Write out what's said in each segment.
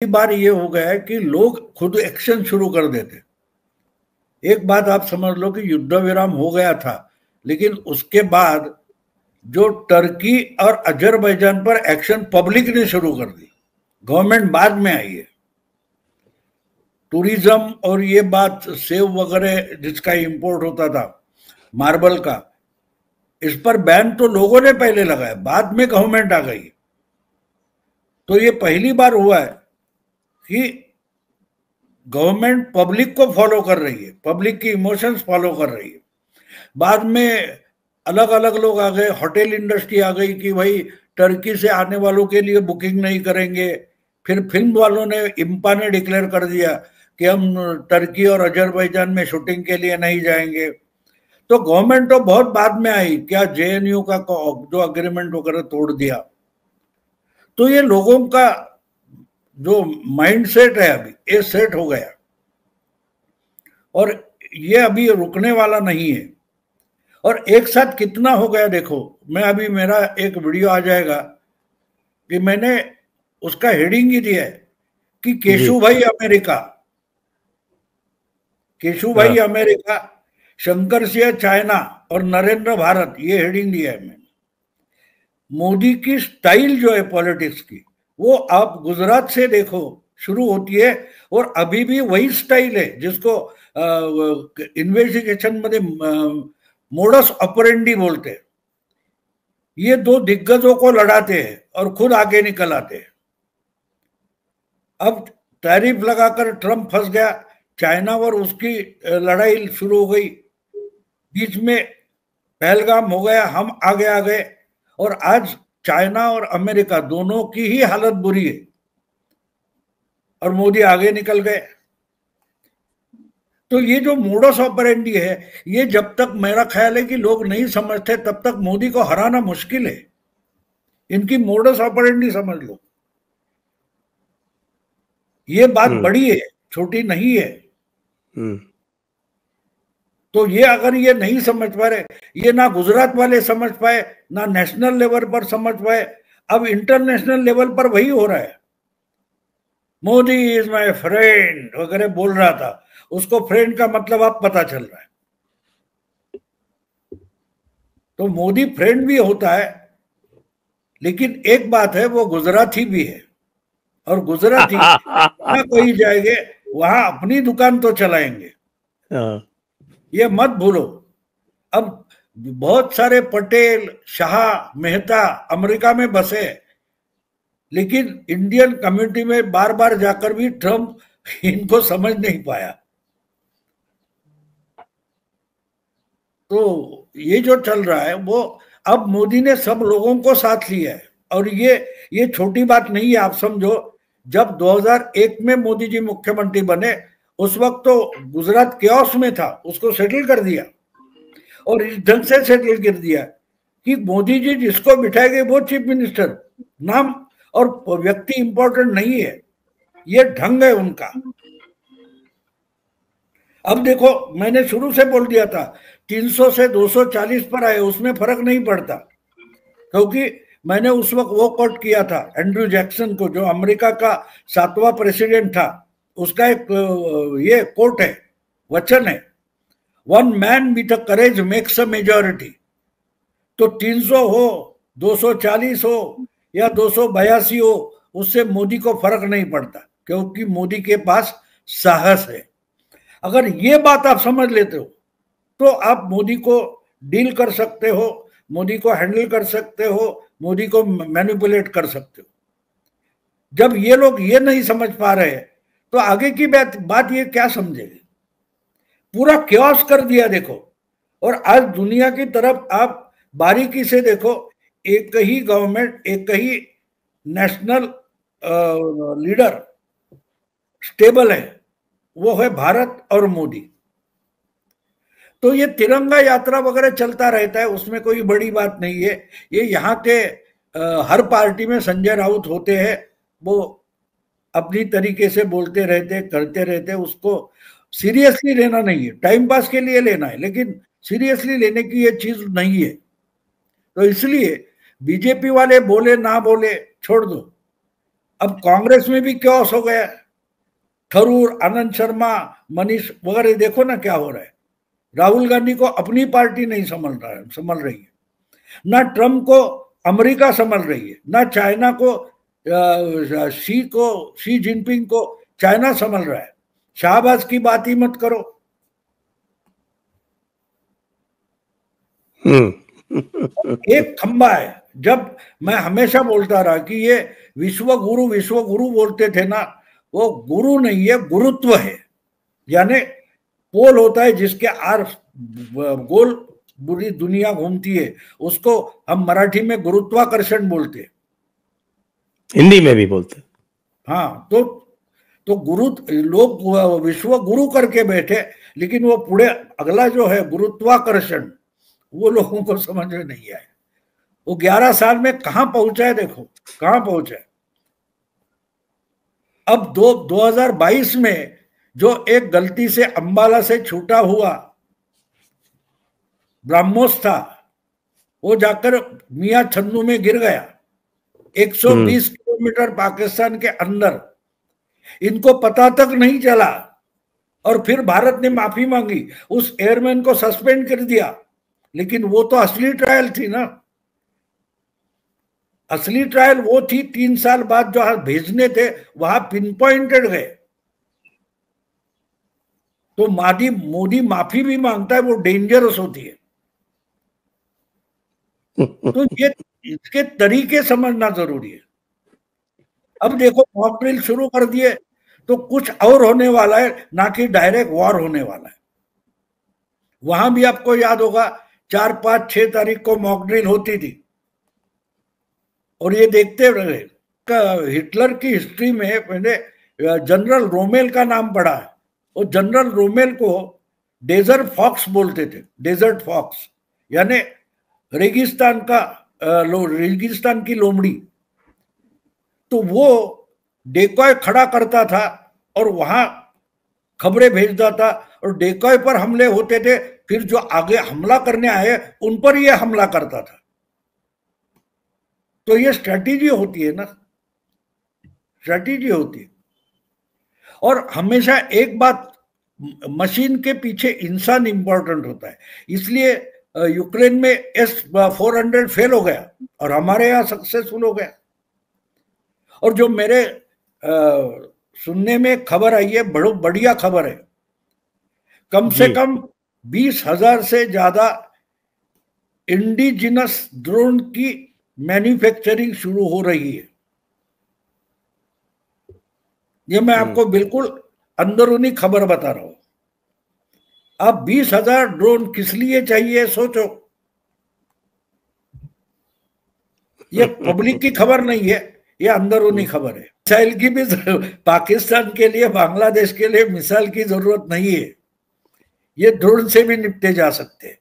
बार ये हो गया है कि लोग खुद एक्शन शुरू कर देते। एक बात आप समझ लो कि युद्ध विराम हो गया था, लेकिन उसके बाद जो टर्की और अजरबैजान पर एक्शन पब्लिक ने शुरू कर दी, गवर्नमेंट बाद में आई है। टूरिज्म और ये बात सेव वगैरह जिसका इंपोर्ट होता था मार्बल का, इस पर बैन तो लोगों ने पहले लगाया, बाद में गवर्नमेंट आ गई। तो ये पहली बार हुआ है कि गवर्नमेंट पब्लिक को फॉलो कर रही है, पब्लिक की इमोशंस फॉलो कर रही है। बाद में अलग अलग लोग आ गए, होटल इंडस्ट्री आ गई कि भाई टर्की से आने वालों के लिए बुकिंग नहीं करेंगे। फिर फिल्म वालों ने, इम्पा ने डिक्लेयर कर दिया कि हम टर्की और अजरबैजान में शूटिंग के लिए नहीं जाएंगे। तो गवर्नमेंट तो बहुत बाद में आई, क्या जेएनयू का जो अग्रीमेंट वगैरह तोड़ दिया। तो ये लोगों का जो माइंड सेट है अभी ये सेट हो गया, और ये अभी रुकने वाला नहीं है। और एक साथ कितना हो गया देखो, मैं अभी मेरा एक वीडियो आ जाएगा कि मैंने उसका हेडिंग ही दिया है कि केशु भाई अमेरिका, केशु भाई अमेरिका, शंकर सिंह चाइना और नरेंद्र भारत, ये हेडिंग दिया है मैंने। मोदी की स्टाइल जो है पॉलिटिक्स की, वो आप गुजरात से देखो शुरू होती है, और अभी भी वही स्टाइल है जिसको इन्वेस्टिगेशन मध्ये मोडस ऑपरेंडी बोलते हैं। ये दो दिग्गजों को लड़ाते हैं और खुद आगे निकल आते हैं। अब टैरिफ लगाकर ट्रंप फंस गया, चाइना और उसकी लड़ाई शुरू हो गई, बीच में पहलगाम हो गया, हम आगे आ गए, और आज चाइना और अमेरिका दोनों की ही हालत बुरी है, और मोदी आगे निकल गए। तो ये जो मोडस ऑपरेंडी है, ये जब तक मेरा ख्याल है कि लोग नहीं समझते तब तक मोदी को हराना मुश्किल है। इनकी मोडस ऑपरेंडी समझ लो, ये बात बड़ी है, छोटी नहीं है। तो ये अगर ये नहीं समझ पा रहे, ये ना गुजरात वाले समझ पाए, ना नेशनल लेवल पर समझ पाए, अब इंटरनेशनल लेवल पर वही हो रहा है। मोदी इज माय फ्रेंड वगैरह बोल रहा था, उसको फ्रेंड का मतलब अब पता चल रहा है। तो मोदी फ्रेंड भी होता है, लेकिन एक बात है, वो गुजराती भी है, और गुजराती जहां कहीं जाएंगे वहां अपनी दुकान तो चलाएंगे, ये मत भूलो। अब बहुत सारे पटेल, शाह, मेहता अमेरिका में बसे, लेकिन इंडियन कम्युनिटी में बार बार जाकर भी ट्रंप इनको समझ नहीं पाया। तो ये जो चल रहा है वो, अब मोदी ने सब लोगों को साथ लिया है, और ये छोटी बात नहीं है। आप समझो, जब 2001 में मोदी जी मुख्यमंत्री बने, उस वक्त तो गुजरात केओस में था, उसको सेटल कर दिया, और इस ढंग से सेटल कर दिया कि मोदी जी जिसको बिठाएंगे वो चीफ मिनिस्टर, नाम और व्यक्ति इंपॉर्टेंट नहीं है, ये ढंग है उनका। अब देखो, मैंने शुरू से बोल दिया था 300 से 240 पर आए, उसमें फर्क नहीं पड़ता, क्योंकि मैंने उस वक्त वो कोट किया था एंड्रू जैक्सन को, जो अमेरिका का 7वां प्रेसिडेंट था, उसका एक ये कोट है, वचन है, one man with a courage makes a majority. तो 300 हो, 240 हो या 282 हो, उससे मोदी को फर्क नहीं पड़ता, क्योंकि मोदी के पास साहस है। अगर ये बात आप समझ लेते हो तो आप मोदी को डील कर सकते हो, मोदी को हैंडल कर सकते हो, मोदी को मैनिपुलेट कर सकते हो। जब ये लोग ये नहीं समझ पा रहे तो आगे की बात ये क्या समझेंगे। पूरा क्योस कर दिया देखो। और आज दुनिया की तरफ आप बारीकी से देखो, एक ही गवर्नमेंट, एक ही नेशनल लीडर स्टेबल है, वो है भारत और मोदी। तो ये तिरंगा यात्रा वगैरह चलता रहता है, उसमें कोई बड़ी बात नहीं है। ये यहाँ के हर पार्टी में संजय राउत होते हैं, वो अपनी तरीके से बोलते रहते, करते रहते, उसको सीरियसली लेना नहीं है, टाइम पास के लिए लेना है, लेकिन सीरियसली लेने की ये चीज नहीं है। तो इसलिए बीजेपी वाले बोले ना बोले छोड़ दो, अब कांग्रेस में भी क्योस हो गया, थरूर, आनंद शर्मा, मनीष वगैरह, देखो ना क्या हो रहा है। राहुल गांधी को अपनी पार्टी नहीं संभल रही है, ना ट्रम्प को अमेरिका संभल रही है, ना चाइना को शी जिनपिंग को चाइना संभल रहा है। शाहबाज की बात ही मत करो। एक खंबा है। जब मैं हमेशा बोलता रहा कि ये विश्व गुरु बोलते थे ना, वो गुरु नहीं है, गुरुत्व है। यानी पोल होता है जिसके आर गोल पूरी दुनिया घूमती है, उसको हम मराठी में गुरुत्वाकर्षण बोलते हैं, हिंदी में भी बोलते। हाँ, तो गुरु लोग विश्व गुरु करके बैठे, लेकिन वो पूरे अगला जो है गुरुत्वाकर्षण, वो लोगों को समझ में नहीं आया। वो 11 साल में कहां पहुंचा है, देखो कहां पहुंचा है। अब 2022 में जो एक गलती से अंबाला से छूटा हुआ ब्रह्मोस था, वो जाकर मियां छन्नू में गिर गया, 120 किलोमीटर पाकिस्तान के अंदर। इनको पता तक नहीं चला, और फिर भारत ने माफी मांगी, उस एयरमैन को सस्पेंड कर दिया। लेकिन वो तो असली ट्रायल थी ना, असली ट्रायल वो थी। 3 साल बाद जो भेजने थे वहां पिन पॉइंटेड गए। तो मोदी माफी भी मांगता है, वो डेंजरस होती है। तो ये इसके तरीके समझना जरूरी है। अब देखो मॉक ड्रिल शुरू कर दिए तो कुछ और होने वाला है, ना कि डायरेक्ट वॉर होने वाला है। वहां भी आपको याद होगा 4, 5, 6 तारीख को मॉक ड्रिल होती थी, और ये देखते रहे। हिटलर की हिस्ट्री में मैंने जनरल रोमेल का नाम पढ़ा है। वो जनरल रोमेल को डेजर्ट फॉक्स बोलते थे, डेजर्ट फॉक्स, यानी रेगिस्तान रेगिस्तान की लोमड़ी। तो वो डेकॉय खड़ा करता था और वहां खबरें भेजता था, और डेकॉय पर हमले होते थे, फिर जो आगे हमला करने आए उन पर ये हमला करता था। तो ये स्ट्रेटेजी होती है ना, स्ट्रेटेजी होती है। और हमेशा एक बात, मशीन के पीछे इंसान इंपॉर्टेंट होता है। इसलिए यूक्रेन में S-400 फेल हो गया और हमारे यहाँ सक्सेसफुल हो गया। और जो मेरे सुनने में खबर आई है, बड़ो बढ़िया खबर है, कम से कम 20,000 से ज्यादा इंडिजिनस ड्रोन की मैन्युफैक्चरिंग शुरू हो रही है। ये मैं आपको बिल्कुल अंदरूनी खबर बता रहा हूं। अब 20,000 ड्रोन किस लिए चाहिए सोचो। ये पब्लिक की खबर नहीं है, ये अंदरूनी खबर है। मिसाइल की भी पाकिस्तान के लिए, बांग्लादेश के लिए मिसाइल की जरूरत नहीं है, ये ड्रोन से भी निपटे जा सकते हैं।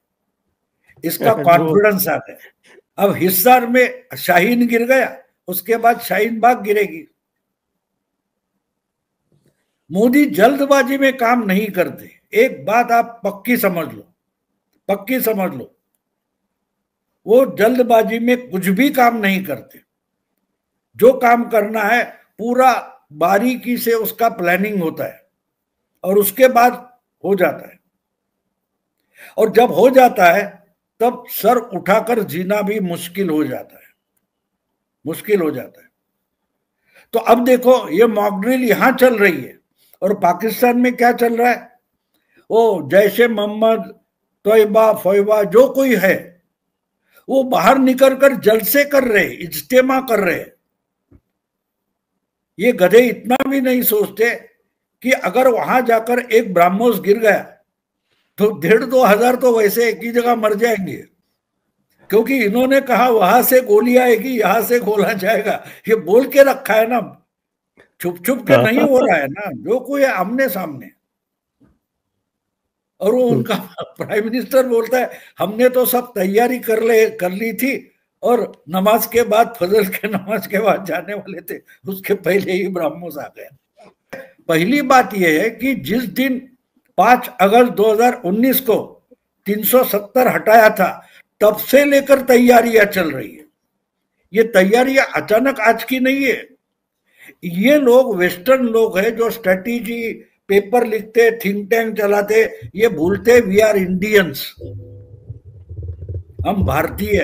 इसका कॉन्फिडेंस आ गया। अब हिसार में शाहीन गिर गया, उसके बाद शाहीन बाग गिरेगी। मोदी जल्दबाजी में काम नहीं करते, एक बात आप पक्की समझ लो, पक्की समझ लो, वो जल्दबाजी में कुछ भी काम नहीं करते। जो काम करना है पूरा बारीकी से उसका प्लानिंग होता है, और उसके बाद हो जाता है। और जब हो जाता है तब सर उठाकर जीना भी मुश्किल हो जाता है, मुश्किल हो जाता है। तो अब देखो ये मॉक ड्रिल यहां चल रही है, और पाकिस्तान में क्या चल रहा है, वो जैशे मोहम्मद, तोयबा फोयबा जो कोई है, वो बाहर निकल कर जलसे कर रहे, इज्तिमा कर रहे। ये गधे इतना भी नहीं सोचते कि अगर वहां जाकर एक ब्रह्मोस गिर गया तो 1,500-2 हजार तो वैसे एक ही जगह मर जाएंगे, क्योंकि इन्होंने कहा वहां से गोली आएगी, यहां से गोला जाएगा। ये बोल के रखा है ना, छुप छुप के नहीं हो रहा है ना, जो कोई है आमने सामने। और वो उनका प्राइम मिनिस्टर बोलता है हमने तो सब तैयारी कर ली थी, और नमाज के बाद, फजर के नमाज के बाद जाने वाले थे, उसके पहले ही ब्रह्मोस आ गया। पहली बात यह है कि जिस दिन 5 अगस्त 2019 को 370 हटाया था, तब से लेकर तैयारियां चल रही है। ये तैयारियां अचानक आज की नहीं है। ये लोग वेस्टर्न लोग हैं जो स्ट्रेटेजी पेपर लिखते, थिंक टैंक चलाते, ये भूलते वी आर इंडियंस, हम भारतीय।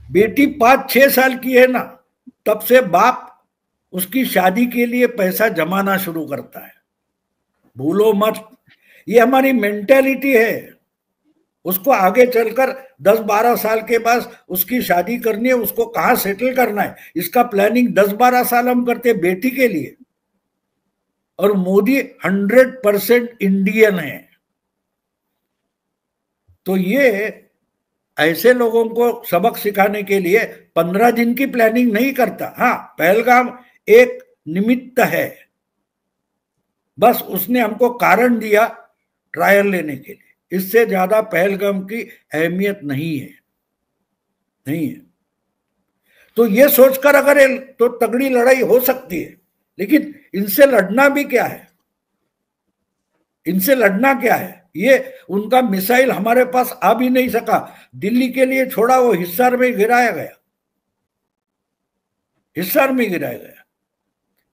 बेटी 5-6 साल की है ना, तब से बाप उसकी शादी के लिए पैसा जमाना शुरू करता है। भूलो मत, ये हमारी मेंटेलिटी है। उसको आगे चलकर 10-12 साल के बाद उसकी शादी करनी है, उसको कहां सेटल करना है, इसका प्लानिंग 10-12 साल हम करते बेटी के लिए। और मोदी 100% इंडियन है। तो ये ऐसे लोगों को सबक सिखाने के लिए 15 दिन की प्लानिंग नहीं करता। हाँ, पहलगाम एक निमित्त है, बस उसने हमको कारण दिया ट्रायल लेने के लिए, इससे ज्यादा पहलगाम की अहमियत नहीं है, नहीं है। तो ये सोचकर अगर तो तगड़ी लड़ाई हो सकती है, लेकिन इनसे लड़ना भी क्या है, इनसे लड़ना क्या है? ये उनका मिसाइल हमारे पास आ भी नहीं सका, दिल्ली के लिए छोड़ा, वो हिसार में गिराया गया, हिसार में गिराया गया,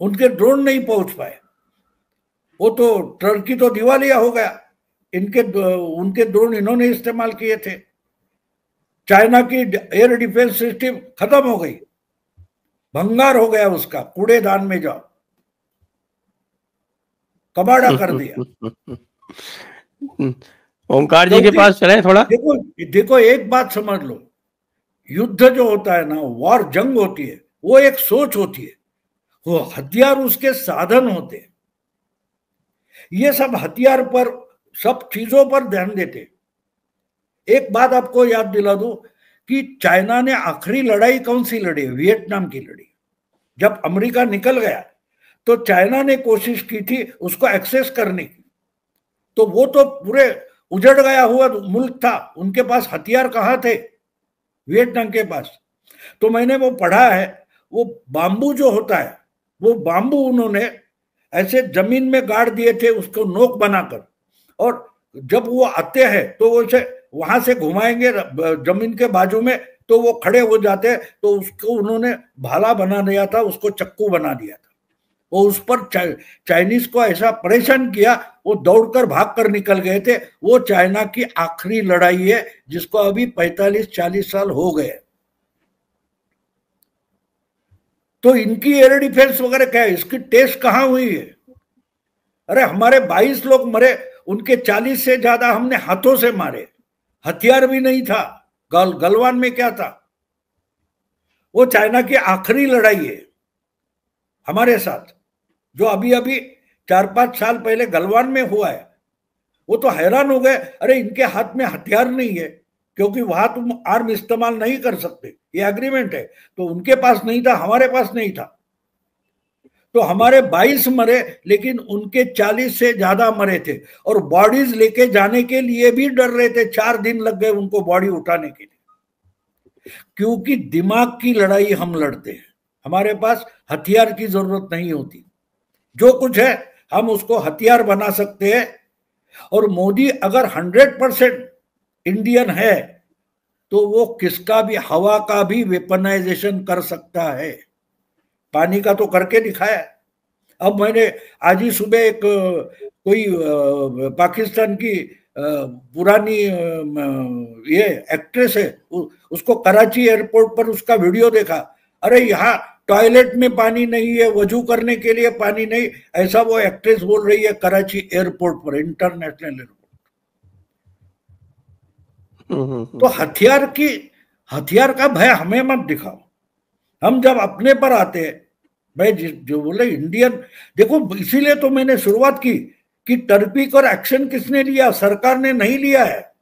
उनके ड्रोन नहीं पहुंच पाए। वो तो टर्की तो दिवालिया हो गया, उनके ड्रोन इन्होंने इस्तेमाल किए थे। चाइना की एयर डिफेंस सिस्टम खत्म हो गई, भंगार हो गया, उसका कूड़ेदान में जाओ, कबाड़ा कर दिया। ओंकार जी के पास चले थोड़ा। देखो एक बात समझ लो, युद्ध जो होता है ना, वॉर, जंग होती है, वो एक सोच होती है, वो हथियार उसके साधन होते हैं। ये सब हथियार पर, सब चीजों पर ध्यान देते। एक बात आपको याद दिला दूं कि चाइना ने आखिरी लड़ाई कौन सी लड़ी? वियतनाम की लड़ी। जब अमेरिका निकल गया तो चाइना ने कोशिश की थी उसको एक्सेस करने की, तो वो तो पूरे उजड़ गया हुआ मुल्क था, उनके पास हथियार कहाँ थे वियतनाम के पास? तो मैंने वो पढ़ा है, वो बांबू जो होता है, वो बांबू उन्होंने ऐसे जमीन में गाड़ दिए थे, उसको नोक बनाकर, और जब वो आते हैं तो वो वहां से घुमाएंगे जमीन के बाजू में, तो वो खड़े हो जाते हैं, तो उसको उन्होंने भाला बना दिया था, उसको चक्कू बना दिया था। वो उस पर चाइनीज को ऐसा परेशान किया, वो दौड़कर भागकर निकल गए थे। वो चाइना की आखिरी लड़ाई है, जिसको अभी 45-40 साल हो गए। तो इनकी एयर डिफेंस वगैरह क्या है, इसकी टेस्ट कहां हुई है? अरे हमारे 22 लोग मरे, उनके 40 से ज्यादा हमने हाथों से मारे, हथियार भी नहीं था। गलवान में क्या था? वो चाइना की आखिरी लड़ाई है हमारे साथ, जो अभी अभी 4-5 साल पहले गलवान में हुआ है। वो तो हैरान हो गए, अरे इनके हाथ में हथियार नहीं है, क्योंकि वहां तुम आर्म इस्तेमाल नहीं कर सकते, ये एग्रीमेंट है। तो उनके पास नहीं था, हमारे पास नहीं था, तो हमारे 22 मरे, लेकिन उनके 40 से ज्यादा मरे थे। और बॉडीज लेके जाने के लिए भी डर रहे थे, 4 दिन लग गए उनको बॉडी उठाने के लिए, क्योंकि दिमाग की लड़ाई हम लड़ते हैं, हमारे पास हथियार की जरूरत नहीं होती। जो कुछ है हम उसको हथियार बना सकते हैं। और मोदी अगर 100% इंडियन है, तो वो किसका भी, हवा का भी वेपनाइजेशन कर सकता है। पानी का तो करके दिखाया। अब मैंने आज ही सुबह एक कोई पाकिस्तान की पुरानी ये एक्ट्रेस है, उसको कराची एयरपोर्ट पर उसका वीडियो देखा। अरे यहाँ टॉयलेट में पानी नहीं है, वजू करने के लिए पानी नहीं, ऐसा वो एक्ट्रेस बोल रही है कराची एयरपोर्ट पर, इंटरनेशनल एयरपोर्ट। तो हथियार का भय हमें मत दिखाओ। हम जब अपने पर आते हैं, भाई जो बोले इंडियन, देखो इसीलिए तो मैंने शुरुआत की कि टर्पीक और एक्शन किसने लिया? सरकार ने नहीं लिया है।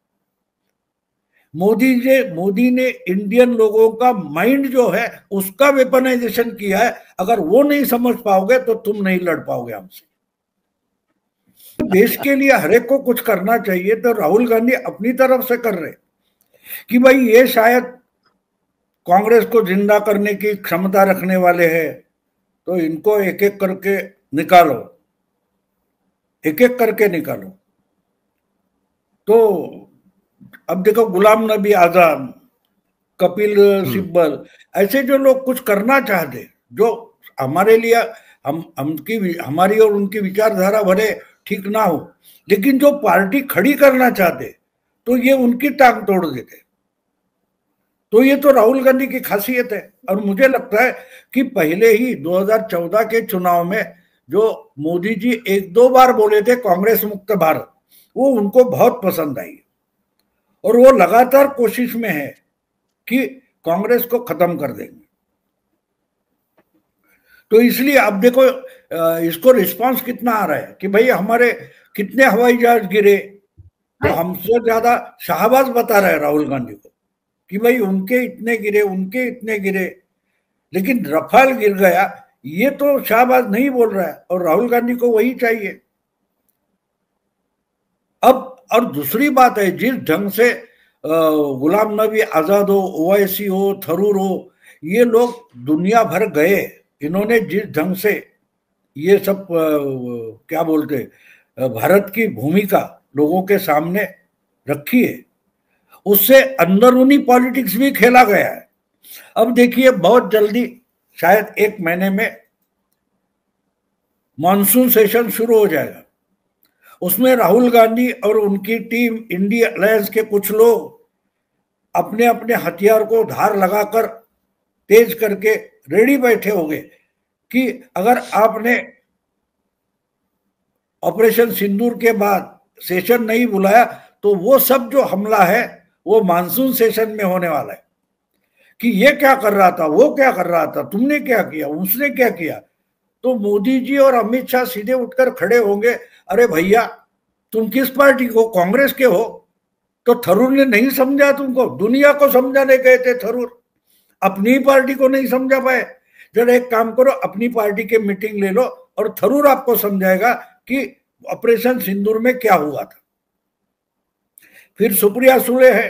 मोदी ने इंडियन लोगों का माइंड जो है उसका वेपनाइजेशन किया है। अगर वो नहीं समझ पाओगे तो तुम नहीं लड़ पाओगे हमसे। देश के लिए हर एक को कुछ करना चाहिए, तो राहुल गांधी अपनी तरफ से कर रहे कि भाई ये शायद कांग्रेस को जिंदा करने की क्षमता रखने वाले हैं, तो इनको एक एक करके निकालो, एक एक करके निकालो। तो अब देखो गुलाम नबी आजाद, कपिल सिब्बल, ऐसे जो लोग कुछ करना चाहते, जो हमारे लिए हमारी और उनकी विचारधारा भले ठीक ना हो, लेकिन जो पार्टी खड़ी करना चाहते तो ये उनकी टांग तोड़ देते। तो ये तो राहुल गांधी की खासियत है। और मुझे लगता है कि पहले ही 2014 के चुनाव में जो मोदी जी एक दो बार बोले थे कांग्रेस मुक्त भारत, वो उनको बहुत पसंद आई और वो लगातार कोशिश में है कि कांग्रेस को खत्म कर देंगे। तो इसलिए अब देखो इसको रिस्पांस कितना आ रहा है कि भाई हमारे कितने हवाई जहाज गिरे, तो हमसे ज्यादा शाहबाज बता रहे हैं राहुल गांधी को कि भाई उनके इतने गिरे, उनके इतने गिरे, लेकिन रफाल गिर गया ये तो शाहबाज नहीं बोल रहा है और राहुल गांधी को वही चाहिए। अब और दूसरी बात है, जिस ढंग से गुलाम नबी आजाद हो, ओवैसी हो, थरूर हो, ये लोग दुनिया भर गए, इन्होंने जिस ढंग से ये सब क्या बोलते भारत की भूमिका लोगों के सामने रखी है, उससे अंदरूनी पॉलिटिक्स भी खेला गया है। अब देखिए बहुत जल्दी शायद 1 महीने में मॉनसून सेशन शुरू हो जाएगा, उसमें राहुल गांधी और उनकी टीम, इंडिया अलायंस के कुछ लोग अपने अपने हथियार को धार लगाकर तेज करके रेडी बैठे होंगे कि अगर आपने ऑपरेशन सिंदूर के बाद सेशन नहीं बुलाया तो वो सब जो हमला है वो मानसून सेशन में होने वाला है कि ये क्या कर रहा था, वो क्या कर रहा था, तुमने क्या किया, उसने क्या किया। तो मोदी जी और अमित शाह सीधे उठकर खड़े होंगे, अरे भैया तुम किस पार्टी को, कांग्रेस के हो? तो थरूर ने नहीं समझा तुमको, दुनिया को समझाने गए थे थरूर, अपनी पार्टी को नहीं समझा पाए। जरा एक काम करो, अपनी पार्टी के मीटिंग ले लो और थरूर आपको समझाएगा कि ऑपरेशन सिंदूर में क्या हुआ था। फिर सुप्रिया सुले है,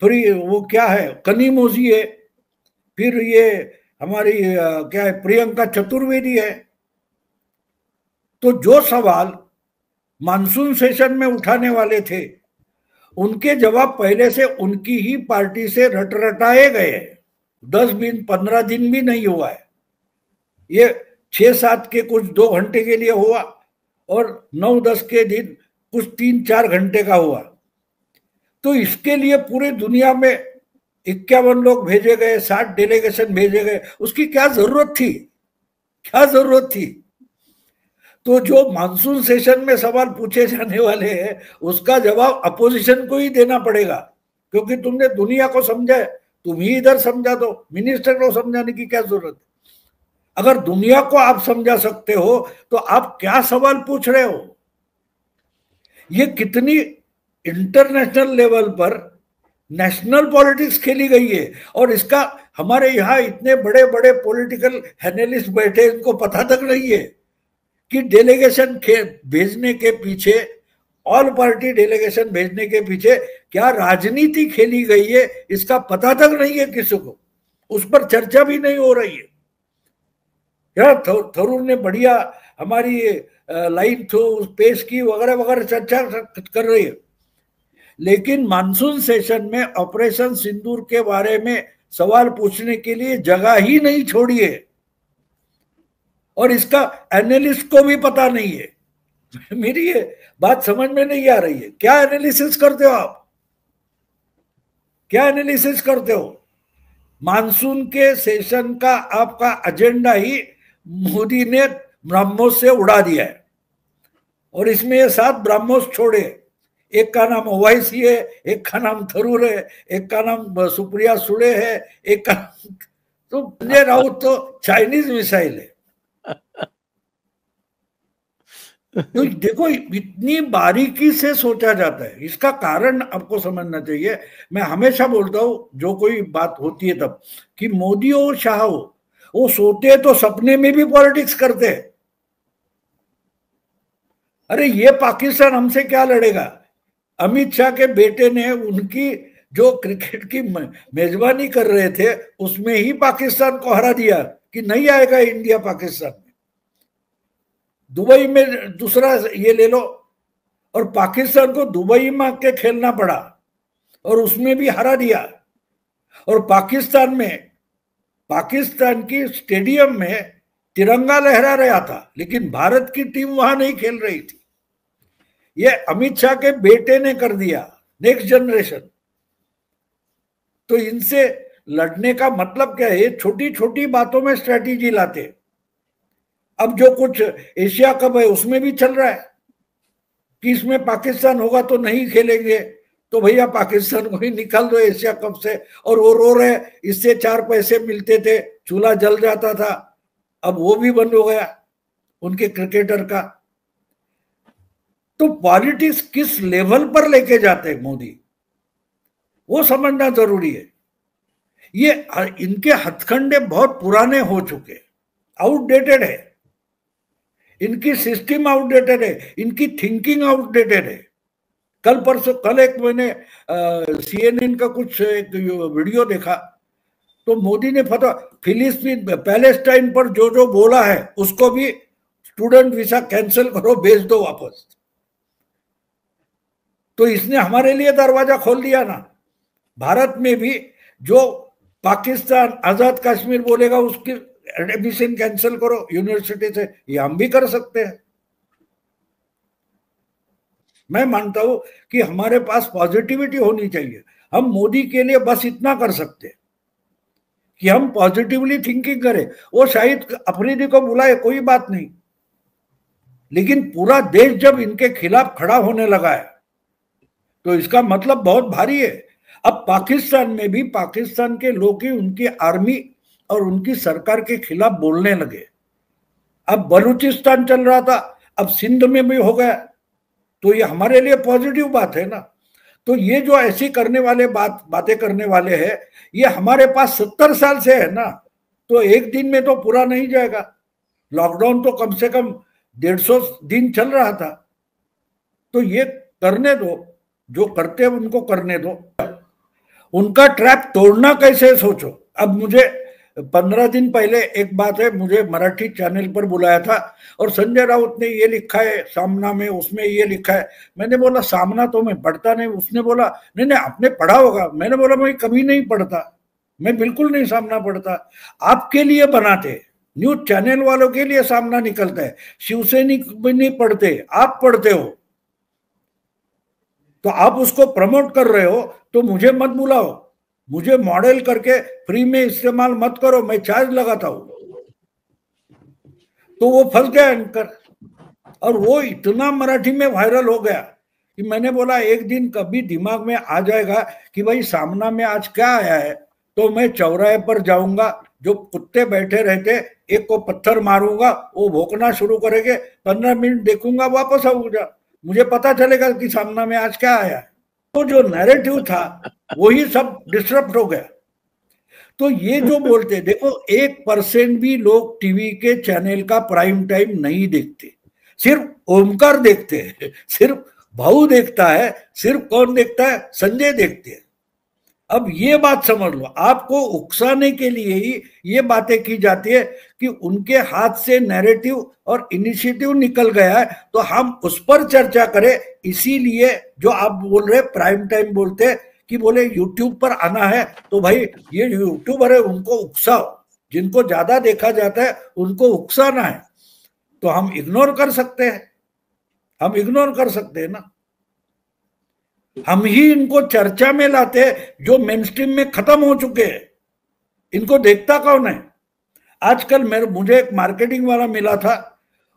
फिर वो क्या है कनिमोझी है, फिर ये हमारी क्या है प्रियंका चतुर्वेदी है। तो जो सवाल मानसून सेशन में उठाने वाले थे उनके जवाब पहले से उनकी ही पार्टी से रटाए गए। 10 दिन 15 दिन भी नहीं हुआ है, ये 6-7 के कुछ 2 घंटे के लिए हुआ और 9-10 के दिन कुछ 3-4 घंटे का हुआ। तो इसके लिए पूरी दुनिया में 51 लोग भेजे गए, 60 डेलीगेशन भेजे गए, उसकी क्या जरूरत थी, क्या जरूरत थी? तो जो मानसून सेशन में सवाल पूछे जाने वाले हैं उसका जवाब अपोजिशन को ही देना पड़ेगा, क्योंकि तुमने दुनिया को समझा है, तुम ही इधर समझा दो, मिनिस्टर को समझाने की क्या जरूरत है? अगर दुनिया को आप समझा सकते हो तो आप क्या सवाल पूछ रहे हो? ये कितनी इंटरनेशनल लेवल पर नेशनल पॉलिटिक्स खेली गई है और इसका हमारे यहाँ इतने बड़े बड़े पॉलिटिकल एनालिस्ट बैठे, इनको पता तक नहीं है कि डेलीगेशन भेजने के पीछे, ऑल पार्टी डेलीगेशन भेजने के पीछे क्या राजनीति खेली गई है, इसका पता तक नहीं है किसी को, उस पर चर्चा भी नहीं हो रही है। यार थरूर ने बढ़िया हमारी लाइन थ्रू पेश की, वगैरह वगैरह चर्चा कर रही है, लेकिन मानसून सेशन में ऑपरेशन सिंदूर के बारे में सवाल पूछने के लिए जगह ही नहीं छोड़ी है और इसका एनालिस्ट को भी पता नहीं है। मेरी ये बात समझ में नहीं आ रही है, क्या एनालिसिस करते हो आप, क्या एनालिसिस करते हो? मानसून के सेशन का आपका एजेंडा ही मोदी ने ब्रह्मोस से उड़ा दिया है और इसमें ये 7 ब्रह्मोस छोड़े, एक का नाम ओवैसी है, एक का नाम थरूर है, एक का नाम सुप्रिया सुले है, एक का तो संजय राउत तो चाइनीज मिसाइल है। तो देखो इतनी बारीकी से सोचा जाता है, इसका कारण आपको समझना चाहिए। मैं हमेशा बोलता हूं जो कोई बात होती है तब कि मोदी हो शाह हो, वो सोते तो सपने में भी पॉलिटिक्स करते हैं। अरे ये पाकिस्तान हमसे क्या लड़ेगा? अमित शाह के बेटे ने उनकी जो क्रिकेट की मेजबानी कर रहे थे उसमें ही पाकिस्तान को हरा दिया कि नहीं आएगा इंडिया पाकिस्तान में। दुबई में दूसरा ये ले लो, और पाकिस्तान को दुबई में आके खेलना पड़ा और उसमें भी हरा दिया। और पाकिस्तान में पाकिस्तान की स्टेडियम में तिरंगा लहरा रहा था, लेकिन भारत की टीम वहां नहीं खेल रही थी। ये अमित शाह के बेटे ने कर दिया, नेक्स्ट जनरेशन। तो इनसे लड़ने का मतलब क्या है? छोटी छोटी बातों में स्ट्रेटेजी लाते। अब जो कुछ एशिया कप है उसमें भी चल रहा है कि इसमें पाकिस्तान होगा तो नहीं खेलेंगे, तो भैया पाकिस्तान को ही निकाल दो एशिया कप से। और वो रो रहे, इससे 4 पैसे मिलते थे, चूल्हा जल जाता था, अब वो भी बंद हो गया उनके क्रिकेटर का। तो पॉलिटिक्स किस लेवल पर लेके जाते हैं मोदी, वो समझना जरूरी है। ये इनके हथकंडे बहुत पुराने हो चुके, आउटडेटेड है, इनकी सिस्टम आउटडेटेड है, इनकी थिंकिंग आउटडेटेड है। कल एक मैंने CNN का कुछ एक वीडियो देखा, तो मोदी ने फिलिस्तीन पैलेस्टाइन पर जो जो बोला है उसको भी स्टूडेंट वीसा कैंसिल करो, भेज दो वापस। तो इसने हमारे लिए दरवाजा खोल दिया ना। भारत में भी जो पाकिस्तान आजाद कश्मीर बोलेगा उसकी एडमिशन कैंसिल करो यूनिवर्सिटी से, ये हम भी कर सकते हैं। मैं मानता हूं कि हमारे पास पॉजिटिविटी होनी चाहिए। हम मोदी के लिए बस इतना कर सकते हैं कि हम पॉजिटिवली थिंकिंग करें। वो शाहिद अफरीदी को बुलाए, कोई बात नहीं, लेकिन पूरा देश जब इनके खिलाफ खड़ा होने लगा है तो इसका मतलब बहुत भारी है। अब पाकिस्तान में भी पाकिस्तान के लोग ही उनकी आर्मी और उनकी सरकार के खिलाफ बोलने लगे। अब बलूचिस्तान चल रहा था, अब सिंध में भी हो गया, तो ये हमारे लिए पॉजिटिव बात है ना। तो ये जो ऐसी करने वाले बातें करने वाले हैं, ये हमारे पास 70 साल से है ना, तो एक दिन में तो पूरा नहीं जाएगा। लॉकडाउन तो कम से कम 150 दिन चल रहा था। तो ये करने दो, जो करते हैं उनको करने दो, उनका ट्रैप तोड़ना कैसे सोचो। अब मुझे 15 दिन पहले एक बात है, मुझे मराठी चैनल पर बुलाया था और संजय राउत ने ये लिखा है सामना में, उसमें ये लिखा है। मैंने बोला सामना तो मैं पढ़ता नहीं। उसने बोला नहीं नहीं आपने पढ़ा होगा। मैंने बोला मैं कभी नहीं पढ़ता, मैं बिल्कुल नहीं सामना पढ़ता। आपके लिए बनाते, न्यूज चैनल वालों के लिए सामना निकलता है। शिवसैनिक भी नहीं पढ़ते, आप पढ़ते हो, तो आप उसको प्रमोट कर रहे हो, तो मुझे मत बुलाओ, मुझे मॉडल करके फ्री में इस्तेमाल मत करो, मैं चार्ज लगाता हूं। तो वो फंस गया एंकर, और वो इतना मराठी में वायरल हो गया कि मैंने बोला एक दिन कभी दिमाग में आ जाएगा कि भाई सामना में आज क्या आया है, तो मैं चौराहे पर जाऊंगा, जो कुत्ते बैठे रहते एक को पत्थर मारूंगा, वो भौंकना शुरू करेंगे, 15 मिनट देखूंगा, वापस आऊंगा, मुझे पता चलेगा कि सामना में आज क्या आया है। तो जो नैरेटिव था वही सब डिस्टर्ब हो गया। तो ये जो बोलते, देखो 1% भी लोग टीवी के चैनल का प्राइम टाइम नहीं देखते, सिर्फ ओमकार देखते हैं, सिर्फ भाऊ देखता है, सिर्फ कौन देखता है, संजय देखते हैं। अब ये बात समझ लो, आपको उकसाने के लिए ही ये बातें की जाती है कि उनके हाथ से नैरेटिव और इनिशिएटिव निकल गया है, तो हम उस पर चर्चा करें। इसीलिए जो आप बोल रहे प्राइम टाइम बोलते हैं कि बोले यूट्यूब पर आना है, तो भाई ये यूट्यूबर है उनको उकसाओ, जिनको ज्यादा देखा जाता है उनको उकसाना है। तो हम इग्नोर कर सकते हैं, हम इग्नोर कर सकते हैं ना। हम ही इनको चर्चा में लाते हैं जो मेनस्ट्रीम में खत्म हो चुके हैं। इनको देखता कौन है आजकल? मुझे एक मार्केटिंग वाला मिला था,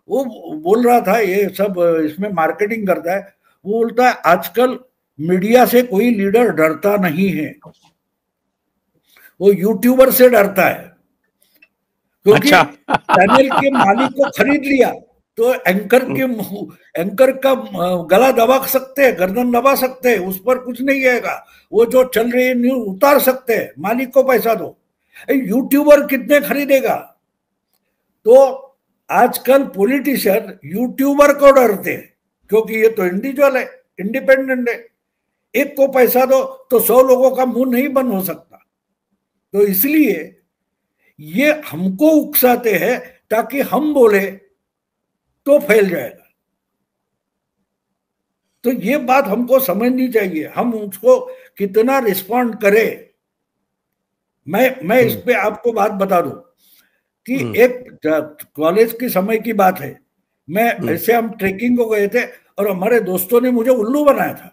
वो बोल रहा था ये सब इसमें मार्केटिंग करता है। वो बोलता है आजकल मीडिया से कोई लीडर डरता नहीं है, वो यूट्यूबर से डरता है, क्योंकि चैनल के मालिक को खरीद लिया तो एंकर का गला दबा सकते हैं, गर्दन दबा सकते हैं, उस पर कुछ नहीं आएगा। वो जो चल रही है न्यूज उतार सकते हैं, मालिक को पैसा दो। यूट्यूबर कितने खरीदेगा? तो आजकल पॉलिटिशियन यूट्यूबर को डरते हैं, क्योंकि ये तो इंडिविजुअल है, इंडिपेंडेंट है। एक को पैसा दो तो 100 लोगों का मुंह नहीं बंद हो सकता। तो इसलिए ये हमको उकसाते हैं ताकि हम बोले तो फैल जाएगा। तो ये बात हमको समझनी चाहिए, हम उसको कितना रिस्पॉन्ड करें मैं इस पे आपको बात बता दूं कि एक कॉलेज की समय की बात है, मैं ऐसे हम ट्रेकिंग को गए थे और हमारे दोस्तों ने मुझे उल्लू बनाया था।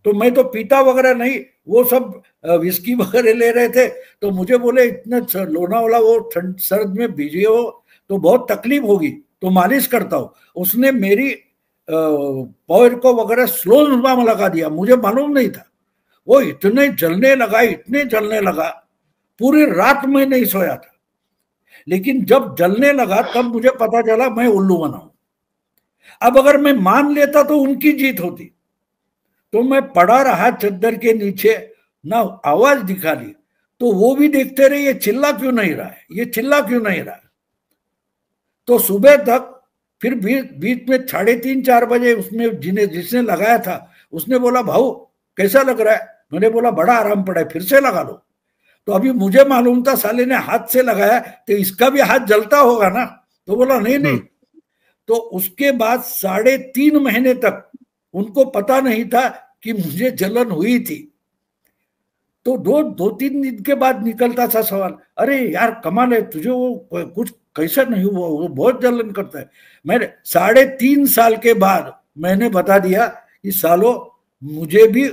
तो मैं तो पीता वगैरह नहीं, वो सब विस्की वगैरह ले रहे थे, तो मुझे बोले इतना लोनावाला वो ठंड सर्द में भीजे हो तो बहुत तकलीफ होगी, तो मालिश करता हूँ। उसने मेरी पैर को वगैरह स्लो जुबान लगा दिया, मुझे मालूम नहीं था। वो इतने जलने लगा, पूरी रात में नहीं सोया था। लेकिन जब जलने लगा तब मुझे पता चला मैं उल्लू बना हूं। अब अगर मैं मान लेता तो उनकी जीत होती। तो मैं पड़ा रहा चद्दर के नीचे, ना आवाज दिखा ली, तो वो भी देखते रहे ये चिल्ला क्यों नहीं रहा है। तो सुबह तक फिर बीच में 3:30-4 बजे उसमें जिसने लगाया था उसने बोला भाऊ कैसा लग रहा है, मैंने बोला बड़ा आराम पड़ा है, फिर से लगा लो। तो अभी मुझे मालूम था साले ने हाथ से लगाया तो इसका भी हाथ जलता होगा ना, तो बोला नहीं। तो उसके बाद 3.5 महीने तक उनको पता नहीं था कि मुझे जलन हुई थी। तो 2-3 दिन के बाद निकलता था सवाल, अरे यार कमाल है, तुझे वो कुछ कैसा नहीं हुआ, वो बहुत जलन करता है। मैंने 3.5 साल के बाद मैंने बता दिया कि सालो मुझे भी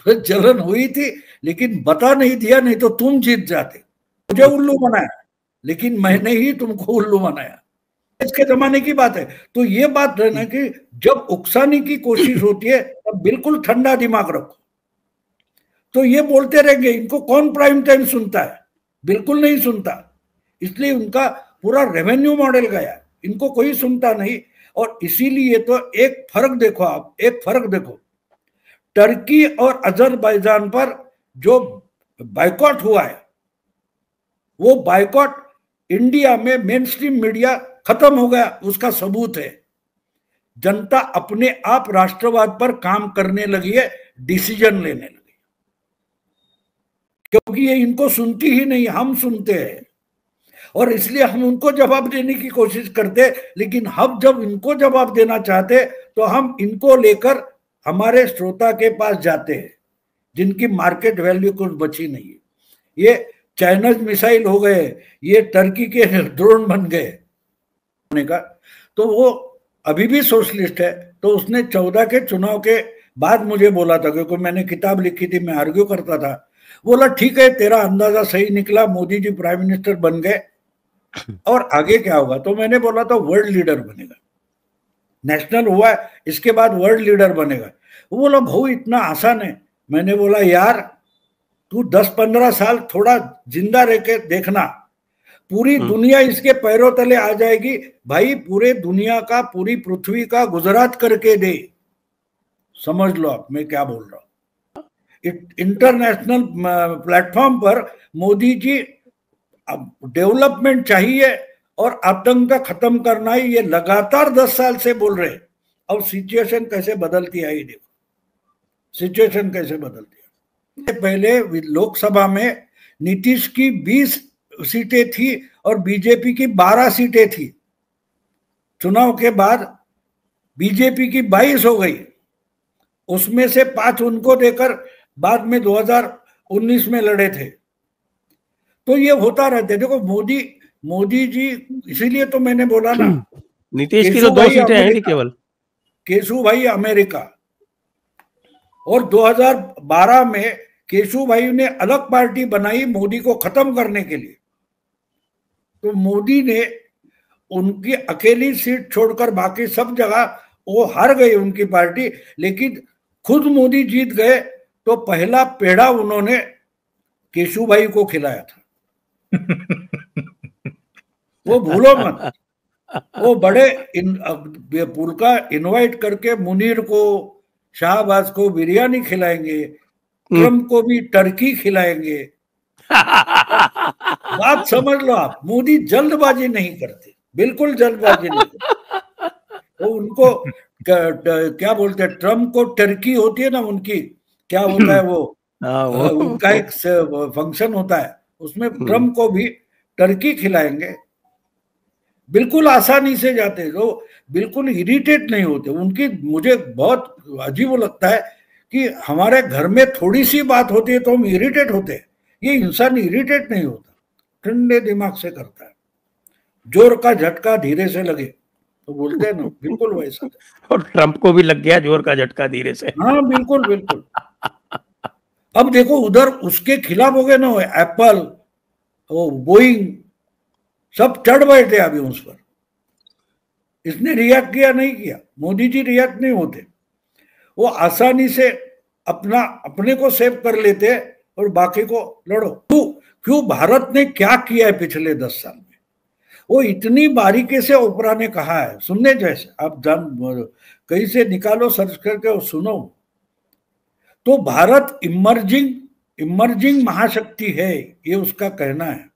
जलन हुई थी लेकिन बता नहीं दिया, नहीं तो तुम जीत जाते। मुझे उल्लू बनाया लेकिन मैंने ही तुमको उल्लू बनाया। इसके जमाने की बात है। तो ये बात है ना कि जब उकसाने की कोशिश होती है तब बिल्कुल ठंडा दिमाग रखो। तो ये बोलते रहेंगे, इनको कौन प्राइम टाइम सुनता है, बिल्कुल नहीं सुनता। इसलिए उनका पूरा रेवेन्यू मॉडल गया, इनको कोई सुनता नहीं। और इसीलिए तो एक फर्क देखो, टर्की और अजरबैजान पर जो बायकॉट हुआ है, वो बायकॉट इंडिया में मेन स्ट्रीम मीडिया खत्म हो गया, उसका सबूत है। जनता अपने आप राष्ट्रवाद पर काम करने लगी है, डिसीजन लेने लगी, क्योंकि ये इनको सुनती ही नहीं, हम सुनते हैं। और इसलिए हम उनको जवाब देने की कोशिश करते, लेकिन हम जब इनको जवाब देना चाहते तो हम इनको लेकर हमारे श्रोता के पास जाते हैं जिनकी मार्केट वैल्यू कुछ बची नहीं है। ये चाइनीज मिसाइल हो गए, ये टर्की के ड्रोन बन गए का, तो वो अभी भी सोशलिस्ट है। तो उसने 14 के चुनाव के बाद मुझे बोला था, क्योंकि मैंने किताब लिखी थी, मैं आर्ग्यू करता था, बोला ठीक है तेरा अंदाजा सही निकला, मोदी जी प्राइम मिनिस्टर बन गए और आगे क्या होगा। तो मैंने बोला था वर्ल्ड लीडर बनेगा, नेशनल हुआ इसके बाद वर्ल्ड लीडर बनेगा। वो बोला भाऊ इतना आसान है। मैंने बोला यार तू 10-15 साल थोड़ा जिंदा रह के देखना, पूरी दुनिया इसके पैरों तले आ जाएगी भाई। पूरे दुनिया का, पूरी पृथ्वी का गुजरात करके दे। समझ लो आप मैं क्या बोल रहा हूं। इंटरनेशनल प्लेटफॉर्म पर मोदी जी डेवलपमेंट चाहिए और आतंक का खत्म करना है, ये लगातार 10 साल से बोल रहे। अब सिचुएशन कैसे बदलती है, देखो सिचुएशन कैसे बदलती है। पहले लोकसभा में नीतीश की 20 सीटें थी और बीजेपी की 12 सीटें थी। चुनाव के बाद बीजेपी की 22 हो गई, उसमें से 5 उनको देकर बाद में 2019 में लड़े थे। तो ये होता रहता है। देखो मोदी जी, इसीलिए तो मैंने बोला ना, नीतीश की तो 2 सीटें हैं कि केवल, केशु भाई अमेरिका। और 2012 में केशु भाई ने अलग पार्टी बनाई मोदी को खत्म करने के लिए। तो मोदी ने उनकी अकेली सीट छोड़कर बाकी सब जगह वो हार गई उनकी पार्टी, लेकिन खुद मोदी जीत गए। तो पहला पेड़ा उन्होंने केशु भाई को खिलाया था। वो भूलो मत। वो बड़े पुलका इनवाइट करके मुनीर को, शाहबाज को बिरयानी खिलाएंगे, ट्रम्प को भी टर्की खिलाएंगे। बात समझ लो आप, मोदी जल्दबाजी नहीं करते, बिल्कुल जल्दबाजी नहीं करते। वो उनको क्या बोलते हैं, ट्रम्प को टर्की होती है ना उनकी, क्या होता है वो उनका एक फंक्शन होता है, उसमें ट्रम्प को भी टर्की खिलाएंगे। बिल्कुल आसानी से जाते हैं, वो बिल्कुल इरिटेट नहीं होते उनकी। मुझे बहुत अजीब लगता है कि हमारे घर में थोड़ी सी बात होती है तो हम इरिटेट होते हैं, ये इंसान इरिटेट नहीं होता, ठंडे दिमाग से करता है। जोर का झटका धीरे से लगे तो बोलते हैं ना, बिल्कुल वैसा। और ट्रंप को भी लग गया जोर का झटका धीरे से। हाँ बिल्कुल बिल्कुल। अब देखो उधर उसके खिलाफ हो गए ना, एप्पल, बोइंग, सब चढ़ बैठे अभी उस पर। इसने रिएक्ट किया नहीं किया, मोदी जी रिएक्ट नहीं होते, वो आसानी से अपने को सेव कर लेते और बाकी को लड़ो। क्यों भारत ने क्या किया है पिछले 10 साल में, वो इतनी बारीकी से ओपरा ने कहा है, सुनने जैसे। आप कहीं से निकालो, सर्च करके सुनो। तो भारत इमर्जिंग महाशक्ति है, ये उसका कहना है।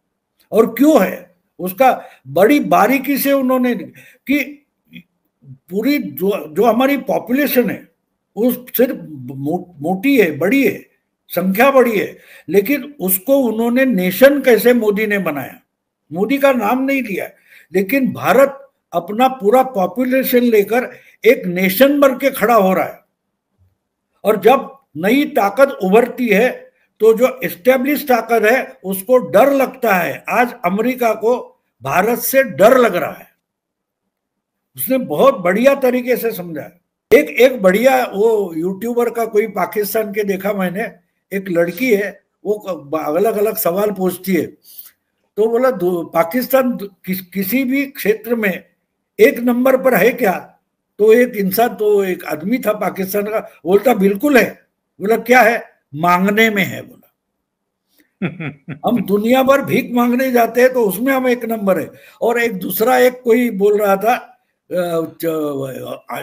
और क्यों है उसका बड़ी बारीकी से उन्होंने कि पूरी जो हमारी पॉपुलेशन है वो सिर्फ मोटी है, बड़ी है, संख्या बड़ी है, लेकिन उसको उन्होंने नेशन कैसे मोदी ने बनाया। मोदी का नाम नहीं लिया, लेकिन भारत अपना पूरा पॉपुलेशन लेकर एक नेशन बन के खड़ा हो रहा है। और जब नई ताकत उभरती है तो जो एस्टेब्लिश ताकत है उसको डर लगता है। आज अमेरिका को भारत से डर लग रहा है, उसने बहुत बढ़िया तरीके से समझा। एक बढ़िया वो यूट्यूबर का कोई पाकिस्तान के देखा मैंने, एक लड़की है वो अलग अलग सवाल पूछती है, तो बोला पाकिस्तान किसी भी क्षेत्र में एक नंबर पर है क्या? तो एक इंसान, तो एक आदमी था पाकिस्तान का, बोलता बिल्कुल है। बोला क्या है? मांगने में है। बोला हम दुनिया भर भीख मांगने जाते हैं तो उसमें हम एक नंबर है। और एक दूसरा एक कोई बोल रहा था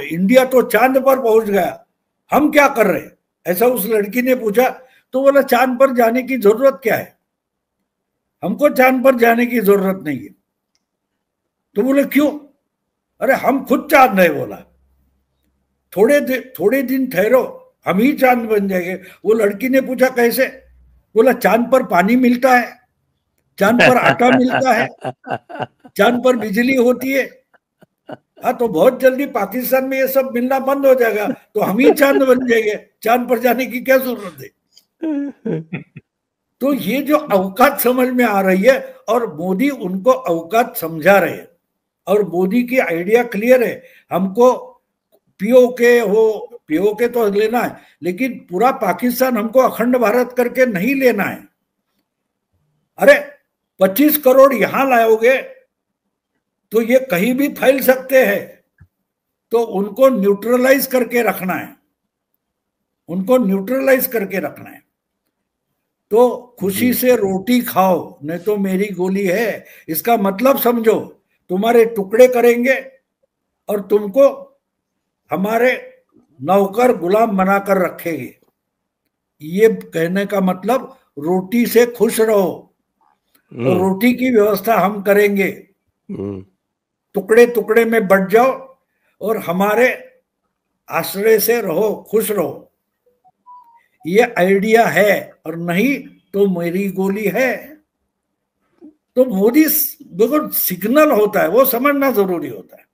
इंडिया तो चांद पर पहुंच गया, हम क्या कर रहे हैं? ऐसा उस लड़की ने पूछा। तो बोला चांद पर जाने की जरूरत क्या है, हमको चांद पर जाने की जरूरत नहीं है। तो बोले क्यों? अरे हम खुद चांद है। बोला थोड़े दिन ठहरो, हम ही चांद बन जाएंगे। वो लड़की ने पूछा कैसे? बोला चांद पर पानी मिलता है, चांद पर आटा मिलता है, चांद पर बिजली होती है। हाँ तो बहुत जल्दी पाकिस्तान में ये सब मिलना बंद हो जाएगा, तो हम ही चांद बन जाएंगे, चांद पर जाने की क्या जरूरत है? तो ये जो औकात समझ में आ रही है, और मोदी उनको औकात समझा रहे हैं। और मोदी की आइडिया क्लियर है, हमको पीओके तो लेना है, लेकिन पूरा पाकिस्तान हमको अखंड भारत करके नहीं लेना है। अरे 25 करोड़ यहां लाओगे तो ये कहीं भी फैल सकते हैं, तो उनको न्यूट्रलाइज करके रखना है, उनको न्यूट्रलाइज करके रखना है। तो खुशी से रोटी खाओ, नहीं तो मेरी गोली है, इसका मतलब समझो। तुम्हारे टुकड़े करेंगे और तुमको हमारे नौकर गुलाम बनाकर रखेंगे। ये कहने का मतलब रोटी से खुश रहो, और रोटी की व्यवस्था हम करेंगे। टुकड़े टुकड़े में बट जाओ और हमारे आश्रय से रहो, खुश रहो। ये आइडिया है, और नहीं तो मेरी गोली है। तो मोदी देखो सिग्नल होता है, वो समझना जरूरी होता है।